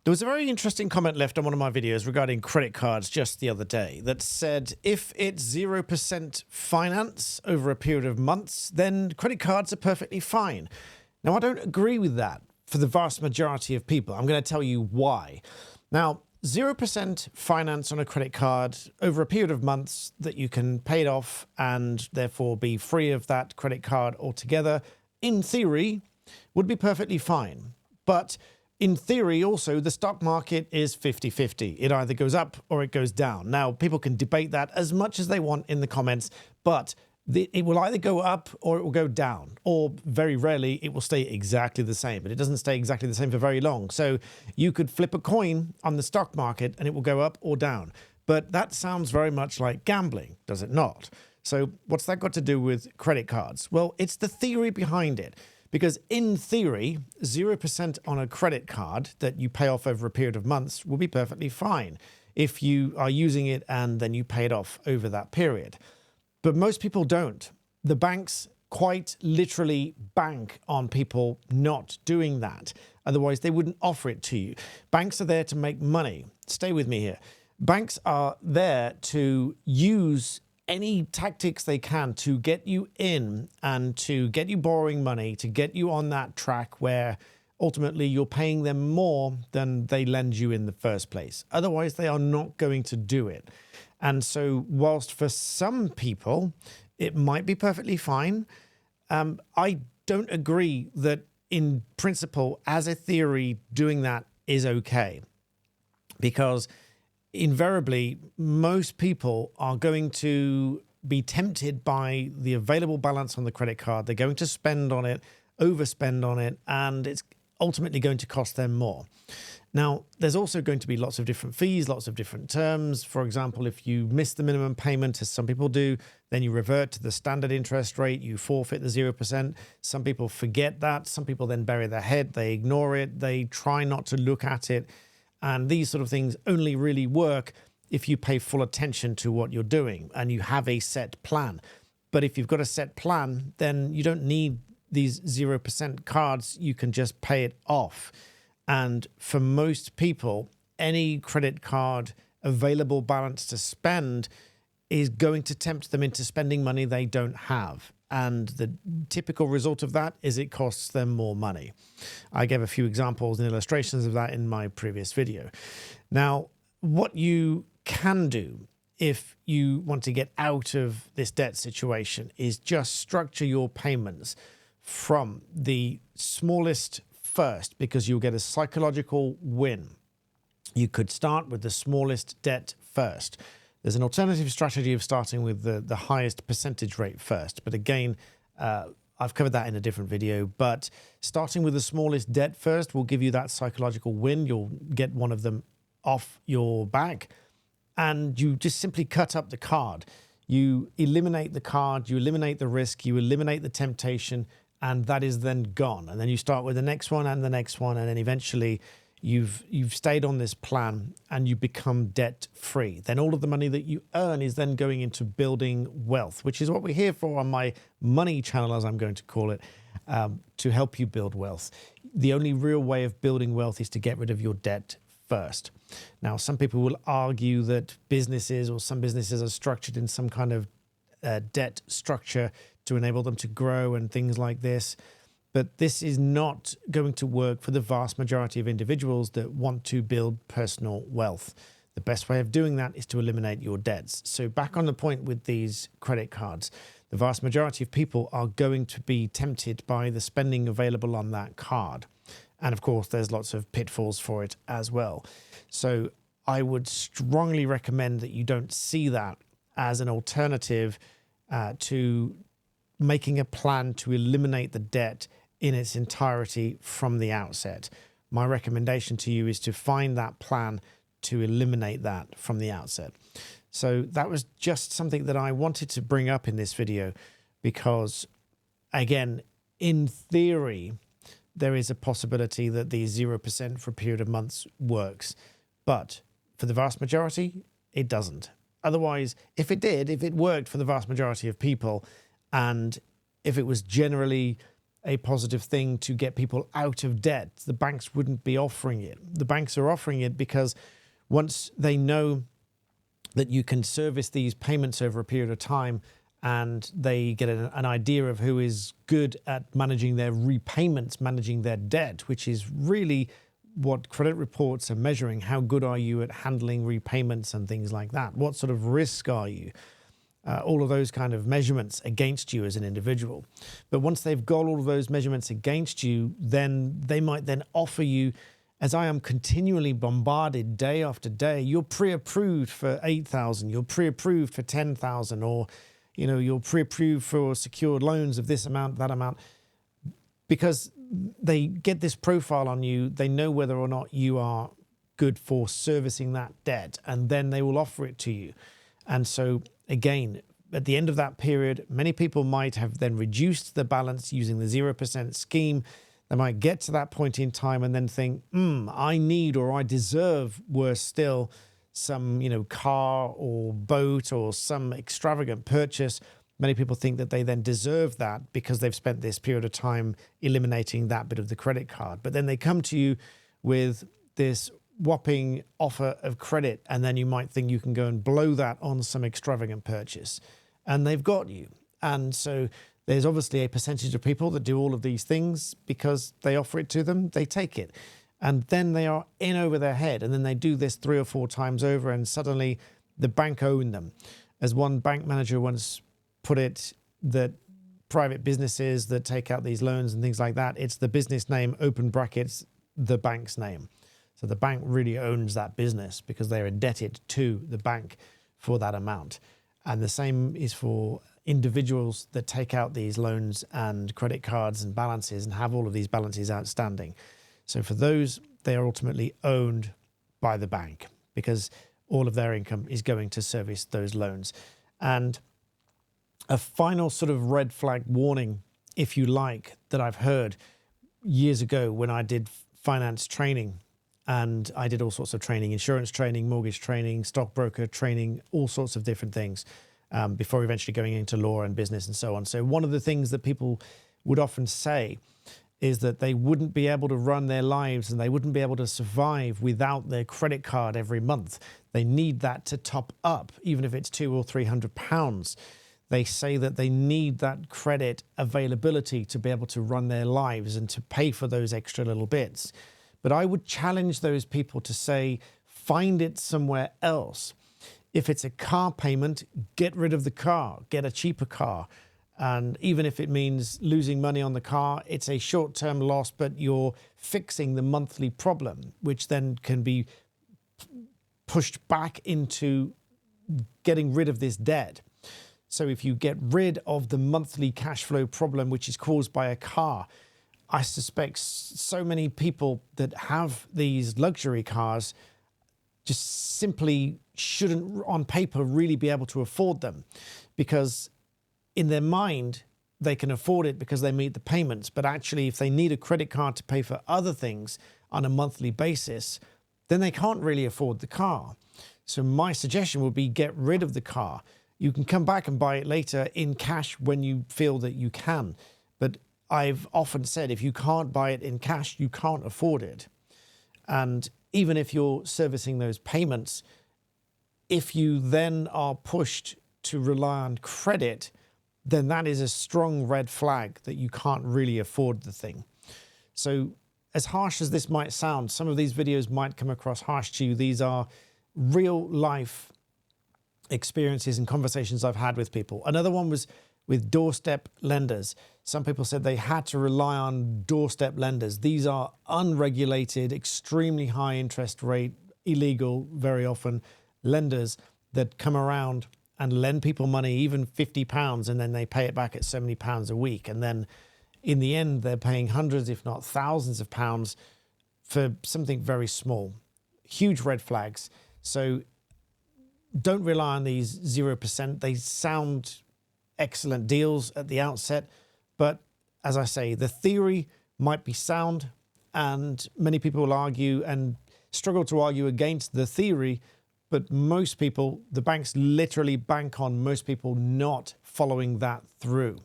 There was a very interesting comment left on one of my videos regarding credit cards just the other day that said if it's 0% finance over a period of months, then credit cards are perfectly fine. Now, I don't agree with that for the vast majority of people. I'm going to tell you why. Now, 0% finance on a credit card over a period of months that you can pay it off and therefore be free of that credit card altogether, in theory, would be perfectly fine. But in theory, also, the stock market is 50-50. It either goes up or it goes down. Now, people can debate that as much as they want in the comments, but it will either go up or it will go down, or very rarely it will stay exactly the same, but it doesn't stay exactly the same for very long. So you could flip a coin on the stock market and it will go up or down. But that sounds very much like gambling, does it not? So what's that got to do with credit cards? Well, it's the theory behind it. Because in theory, 0% on a credit card that you pay off over a period of months will be perfectly fine if you are using it and then you pay it off over that period. But most people don't. The banks quite literally bank on people not doing that. Otherwise, they wouldn't offer it to you. Banks are there to make money. Stay with me here. Banks are there to use any tactics they can to get you in and to get you borrowing money, to get you on that track where ultimately you're paying them more than they lend you in the first place. Otherwise, they are not going to do it. And so whilst for some people, it might be perfectly fine, I don't agree that in principle, as a theory, doing that is okay. Because invariably, most people are going to be tempted by the available balance on the credit card. They're going to spend on it, overspend on it, and it's ultimately going to cost them more. Now, there's also going to be lots of different fees, lots of different terms. For example, if you miss the minimum payment, as some people do, then you revert to the standard interest rate, you forfeit the 0%. Some people forget that. Some people then bury their head, they ignore it, they try not to look at it. And these sort of things only really work if you pay full attention to what you're doing and you have a set plan. But if you've got a set plan, then you don't need these 0% cards. You can just pay it off. And for most people, any credit card available balance to spend is going to tempt them into spending money they don't have. And the typical result of that is it costs them more money. I gave a few examples and illustrations of that in my previous video. Now, what you can do if you want to get out of this debt situation is just structure your payments from the smallest first, because you'll get a psychological win. You could start with the smallest debt first. There's an alternative strategy of starting with the highest percentage rate first. But again, I've covered that in a different video. But starting with the smallest debt first will give you that psychological win. You'll get one of them off your back. And you just simply cut up the card. You eliminate the card, you eliminate the risk, you eliminate the temptation, and that is then gone. And then you start with the next one and the next one, and then eventually you've stayed on this plan and you become debt free. Then all of the money that you earn is then going into building wealth, which is what we're here for on my money channel, as I'm going to call it, to help you build wealth. The only real way of building wealth is to get rid of your debt first. Now, some people will argue that businesses or some businesses are structured in some kind of debt structure to enable them to grow and things like this. But this is not going to work for the vast majority of individuals that want to build personal wealth. The best way of doing that is to eliminate your debts. So back on the point with these credit cards, the vast majority of people are going to be tempted by the spending available on that card. And of course, there's lots of pitfalls for it as well. So I would strongly recommend that you don't see that as an alternative to making a plan to eliminate the debt in its entirety from the outset. My recommendation to you is to find that plan to eliminate that from the outset. So that was just something that I wanted to bring up in this video because, again, in theory, there is a possibility that the 0% for a period of months works. But for the vast majority, it doesn't. Otherwise, if it did, if it worked for the vast majority of people, and if it was generally a positive thing to get people out of debt. The banks wouldn't be offering it. The banks are offering it because once they know that you can service these payments over a period of time, and they get an idea of who is good at managing their repayments, managing their debt, which is really what credit reports are measuring. How good are you at handling repayments and things like that? What sort of risk are you? All of those kind of measurements against you as an individual. But once they've got all of those measurements against you, then they might then offer you, as I am continually bombarded day after day, you're pre-approved for 8,000, you're pre-approved for 10,000, or you're pre-approved for secured loans of this amount, that amount, because they get this profile on you. They know whether or not you are good for servicing that debt, and then they will offer it to you. And so again, at the end of that period, many people might have then reduced the balance using the 0% scheme. They might get to that point in time and then think, I need or I deserve, worse still, some car or boat or some extravagant purchase. Many people think that they then deserve that because they've spent this period of time eliminating that bit of the credit card. But then they come to you with this whopping offer of credit, and then you might think you can go and blow that on some extravagant purchase, and they've got you. And so there's obviously a percentage of people that do all of these things because they offer it to them, they take it. And then they are in over their head, and then they do this 3 or 4 times over, and suddenly the bank own them. As one bank manager once put it, that private businesses that take out these loans and things like that, it's the business name, open brackets, the bank's name. So the bank really owns that business because they're indebted to the bank for that amount. And the same is for individuals that take out these loans and credit cards and balances and have all of these balances outstanding. So for those, they are ultimately owned by the bank because all of their income is going to service those loans. And a final sort of red flag warning, if you like, that I've heard years ago when I did finance training, and I did all sorts of training, insurance training, mortgage training, stockbroker training, all sorts of different things, before eventually going into law and business and so on. So one of the things that people would often say is that they wouldn't be able to run their lives and they wouldn't be able to survive without their credit card every month. They need that to top up, even if it's £200 or £300. They say that they need that credit availability to be able to run their lives and to pay for those extra little bits. But I would challenge those people to say, find it somewhere else. If it's a car payment, get rid of the car, get a cheaper car. And even if it means losing money on the car, it's a short-term loss, but you're fixing the monthly problem, which then can be pushed back into getting rid of this debt. So if you get rid of the monthly cash flow problem, which is caused by a car, I suspect so many people that have these luxury cars just simply shouldn't, on paper, really be able to afford them, because in their mind, they can afford it because they meet the payments. But actually, if they need a credit card to pay for other things on a monthly basis, then they can't really afford the car. So my suggestion would be get rid of the car. You can come back and buy it later in cash when you feel that you can. But I've often said, if you can't buy it in cash, you can't afford it. And even if you're servicing those payments, if you then are pushed to rely on credit, then that is a strong red flag that you can't really afford the thing. So as harsh as this might sound, some of these videos might come across harsh to you. These are real life experiences and conversations I've had with people. Another one was with doorstep lenders. Some people said they had to rely on doorstep lenders. These are unregulated, extremely high interest rate, illegal, very often, lenders that come around and lend people money, even £50, and then they pay it back at £70 a week. And then in the end, they're paying hundreds, if not thousands of pounds for something very small. Huge red flags. So don't rely on these 0%. They sound excellent deals at the outset, but as I say, the theory might be sound, and many people will argue and struggle to argue against the theory. But most people, the banks literally bank on most people not following that through.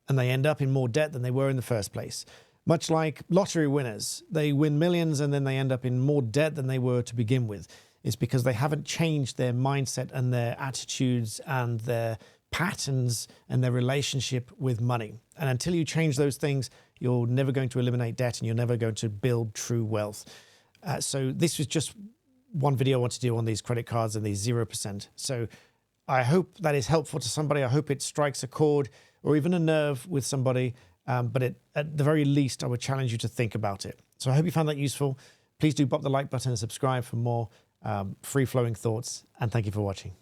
and they end up in more debt than they were in the first place. Much like lottery winners, they win millions and then they end up in more debt than they were to begin with. It's because they haven't changed their mindset and their attitudes and their patterns and their relationship with money. And until you change those things, you're never going to eliminate debt and you're never going to build true wealth. So this was just one video I want to do on these credit cards and these 0%. So I hope that is helpful to somebody. I hope it strikes a chord or even a nerve with somebody. But at the very least, I would challenge you to think about it. So I hope you found that useful. Please do pop the like button and subscribe for more free-flowing thoughts. And thank you for watching.